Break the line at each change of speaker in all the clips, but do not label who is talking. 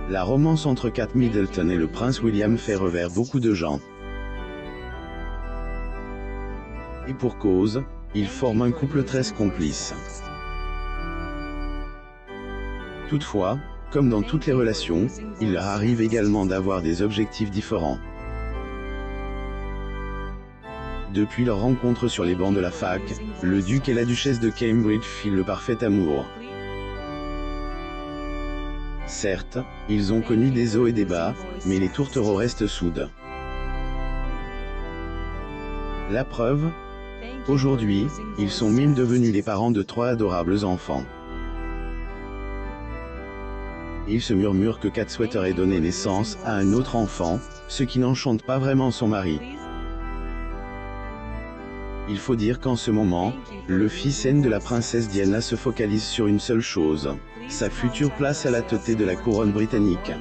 La romance entre Kate Middleton et le prince William fait revers beaucoup de gens. Et pour cause, ils forment un couple très complice. Toutefois, comme dans toutes les relations, il leur arrive également d'avoir des objectifs différents. Depuis leur rencontre sur les bancs de la fac, le duc et la duchesse de Cambridge filent le parfait amour. Certes, ils ont connu des hauts et des bas, mais les tourtereaux restent soudes. La preuve ? Aujourd'hui, ils sont même devenus les parents de 3 adorables enfants. Il se murmure que Kate souhaiterait donner naissance à un autre enfant, ce qui n'enchante pas vraiment son mari. Il faut dire qu'en ce moment, le fils aîné de la princesse Diana se focalise sur une seule chose, sa future place à la tête de la couronne britannique.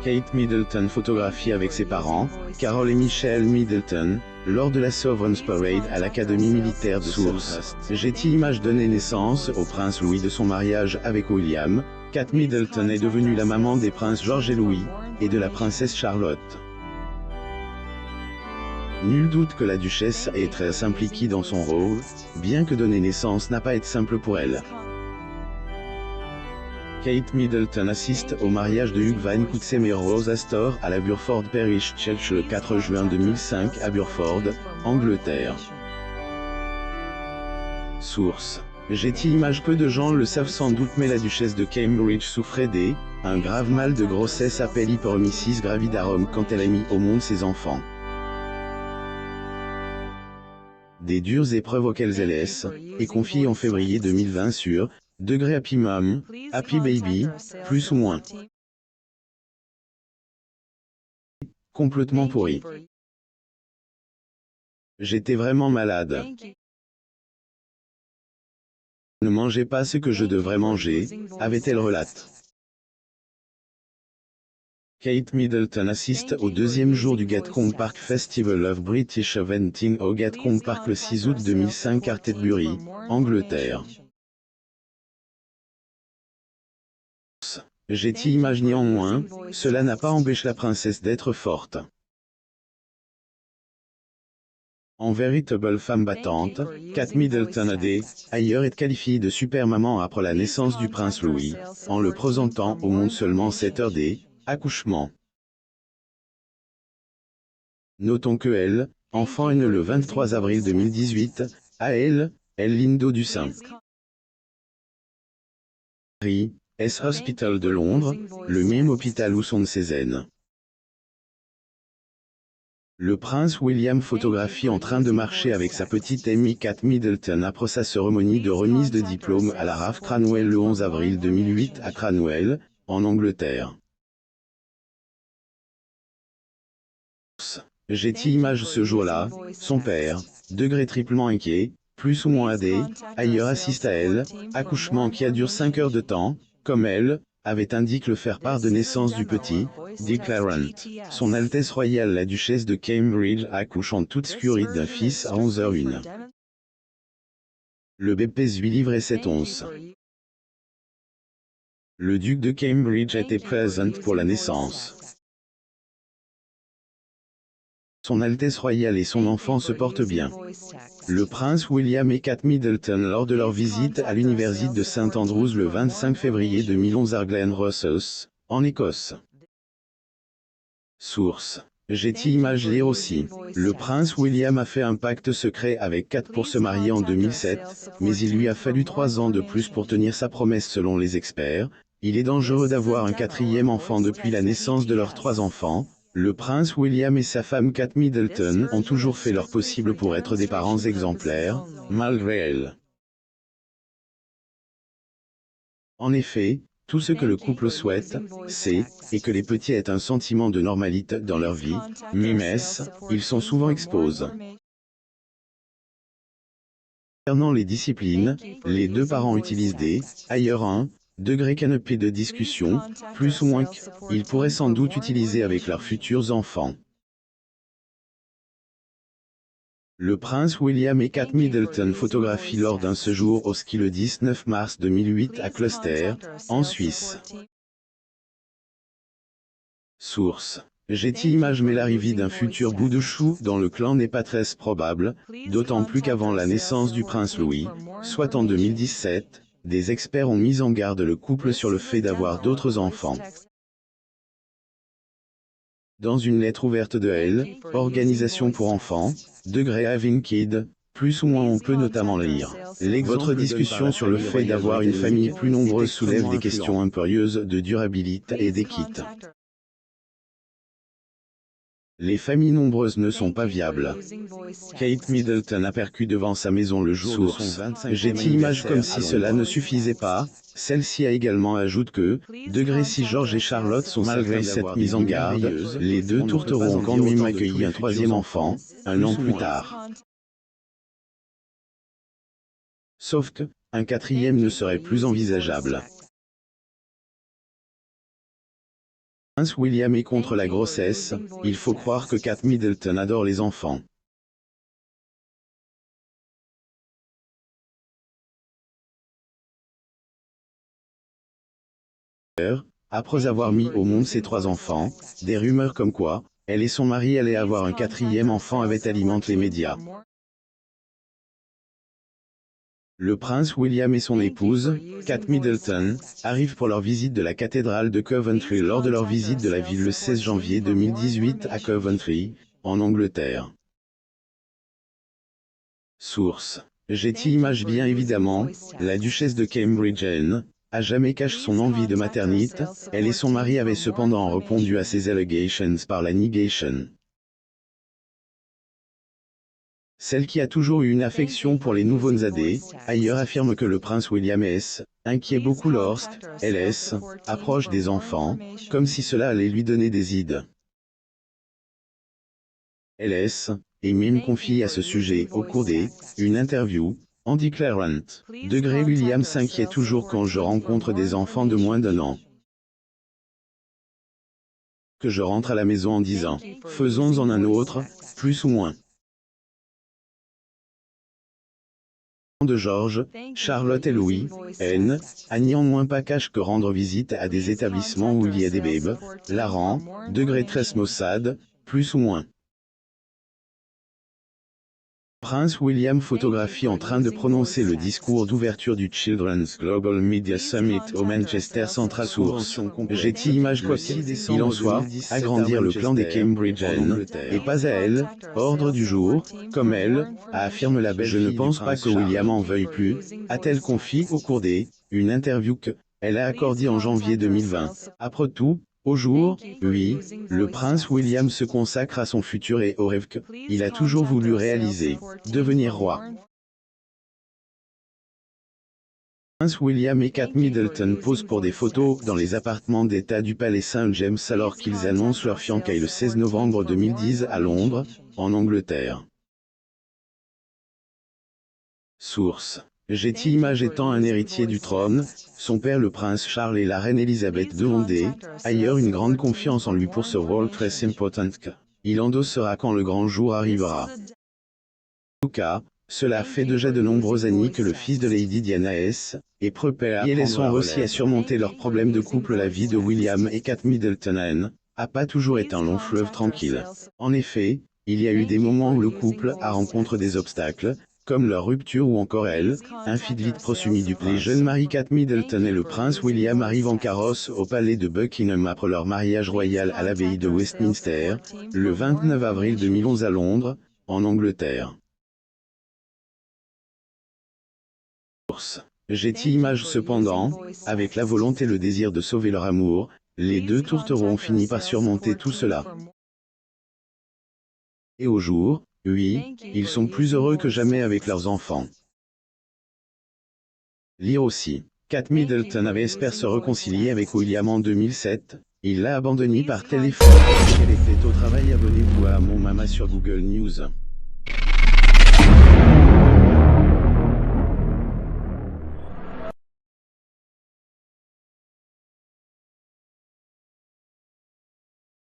Kate Middleton photographie avec ses parents, Carol et Michelle Middleton, lors de la Sovereign's Parade à l'Académie militaire de Source. Getty Images donnait naissance au prince Louis de son mariage avec William. Kate Middleton est devenue la maman des princes George et Louis, et de la princesse Charlotte. Nul doute que la duchesse est très impliquée dans son rôle, bien que donner naissance n'a pas été simple pour elle. Kate Middleton assiste au mariage de Hugh Van Cutsem et Rose Astor à la Burford Parish Church le 4 juin 2005 à Burford, Angleterre. Source. Getty Images. Peu de gens le savent sans doute, mais la duchesse de Cambridge souffrait un grave mal de grossesse appelé hyperemesis gravidarum quand elle a mis au monde ses enfants. Des dures épreuves auxquelles elle est confiée en février 2020 sur Happy Mom, Happy Baby, plus ou moins. Complètement pourri. J'étais vraiment malade. Ne mangeais pas ce que je devrais manger, avait-elle relate. Kate Middleton assiste au 2e jour du Gatcombe Park Festival of British Eventing au Gatcombe Park le 6 août 2005 à Canterbury, Angleterre. Getty Images. Néanmoins, cela n'a pas empêché la princesse d'être forte. En véritable femme battante, Kate Middleton a ailleurs été qualifiée de super maman après la naissance du prince Louis, en le présentant au monde seulement 7 heures accouchement. Notons que elle, enfant est née le 23 avril 2018, à Lindo du St. S. Hospital de Londres, le même hôpital où sont ses aînés. Le prince William photographie en train de marcher avec sa petite amie Kate Middleton après sa cérémonie de remise de diplôme à la RAF Cranwell le 11 avril 2008 à Cranwell, en Angleterre. Getty Images. Ce jour-là, son père, triplement inquiet, plus ou moins ailleurs assiste à accouchement qui a duré 5 heures de temps, comme elle avait indiqué le faire-part de naissance du petit, Clarence. Son Altesse royale la duchesse de Cambridge accouche en toute sécurité d'un fils à 11h01. Le bébé 8 livres et 7 onces. Le duc de Cambridge était présent pour la naissance. Son Altesse royale et son enfant se portent bien. Le prince William et Kate Middleton lors de leur visite à l'université de St Andrews le 25 février 2011 à Glenrothes, en Écosse. Source. Getty Images. Lire aussi. Le prince William a fait un pacte secret avec Kate pour se marier en 2007, mais il lui a fallu 3 ans de plus pour tenir sa promesse selon les experts. Il est dangereux d'avoir un 4e enfant depuis la naissance de leurs 3 enfants. Le prince William et sa femme Kate Middleton ont toujours fait leur possible pour être des parents exemplaires, malgré elle. En effet, tout ce que le couple souhaite, c'est que les petits aient un sentiment de normalité dans leur vie, même ils sont souvent exposés. Concernant les disciplines, les 2 parents utilisent ailleurs canapé de discussion, plus ou moins qu'ils pourraient sans doute utiliser avec leurs futurs enfants. Le prince William et Kate Middleton photographient lors d'un séjour au ski le 19 mars 2008 à Cluster, en Suisse. Source. Getty Images. Mais l'arrivée d'un futur bout de chou dans le clan n'est pas très probable, d'autant plus qu'avant la naissance du prince Louis, soit en 2017, des experts ont mis en garde le couple sur le fait d'avoir d'autres enfants. Dans une lettre ouverte de L, Organisation pour enfants, Degré Having Kid, plus ou moins on peut notamment lire. Votre discussion sur le fait d'avoir une famille plus nombreuse soulève des questions impérieuses de durabilité et d'équité. Les familles nombreuses ne sont pas viables. Kate Middleton a percu devant sa maison le jour de son 25e Getty Images. Comme si cela ne suffisait pas, celle-ci a également ajoute que, si George et Charlotte sont malgré cette mise en garde, les deux tourtereaux ont quand même accueilli un troisième enfant, un an plus tard. Sauf que, un quatrième ne serait plus envisageable. Prince William est contre la grossesse, il faut croire que Kate Middleton adore les enfants. Après avoir mis au monde ses 3 enfants, des rumeurs comme quoi, elle et son mari allaient avoir un quatrième enfant alimentent les médias. Le prince William et son épouse, Kate Middleton, arrivent pour leur visite de la cathédrale de Coventry lors de leur visite de la ville le 16 janvier 2018 à Coventry, en Angleterre. Source. Getty Images. Bien évidemment, la duchesse de Cambridge a jamais caché son envie de maternité, elle et son mari avaient cependant répondu à ces allegations par la négation. Celle qui a toujours eu une affection pour les nouveau-nés, ailleurs affirme que le prince William inquiète beaucoup lorsqu'elle approche des enfants, comme si cela allait lui donner des idées. Elle est même confiée à ce sujet au cours d'une interview, en déclarant « Degré William s'inquiète toujours quand je rencontre des enfants de moins d'1 an. Que je rentre à la maison en disant « Faisons-en un autre, plus ou moins ». De George, Charlotte et Louis, a néanmoins pas cache que rendre visite à des établissements où il y a des bébés, la rend, degré très maussade, plus ou moins. Prince William photographie en train de prononcer le discours d'ouverture du Children's Global Media Summit au Manchester Central. Source. Getty Images. Quoi qu'il en soit, agrandir le clan des Cambridge et pas à elle, ordre du jour, comme elle, affirme la belle. Je ne pense pas que William en veuille plus, a-t-elle confié au cours une interview qu'elle a accordée en janvier 2020. Après tout, au jour, oui, le prince William se consacre à son futur et au rêve qu'il a toujours voulu réaliser, devenir roi. Prince William et Kate Middleton posent pour des photos dans les appartements d'État du Palais St James alors qu'ils annoncent leur fiançailles le 16 novembre 2010 à Londres, en Angleterre. Source. Getty Images. Étant un héritier du trône, son père le prince Charles et la reine Elisabeth II ailleurs une grande confiance en lui pour ce rôle très important qu'il endossera quand le grand jour arrivera. En tout cas, cela fait déjà de nombreuses années que le fils de Lady Diana est prépare et sont réussi à surmonter leurs problèmes de couple. La vie de William et Kate Middleton a pas toujours été un long fleuve tranquille. En effet, il y a eu des moments où le couple a rencontré des obstacles, comme leur rupture ou encore infidélité prosumie du prince. Les jeunes maris Kate Middleton et le prince William arrivent en carrosse au palais de Buckingham après leur mariage royal à l'abbaye de Westminster, le 29 avril 2011 à Londres, en Angleterre. Getty Images. Cependant, avec la volonté et le désir de sauver leur amour, les deux tourtereaux ont fini par surmonter tout cela. Et au jour, oui, ils sont plus heureux que jamais avec leurs enfants. Lire aussi. Kate Middleton espère se réconcilier avec William en 2007, il l'a abandonné par téléphone. Elle était au travail. Abonnez-vous à Mon Mama sur Google News.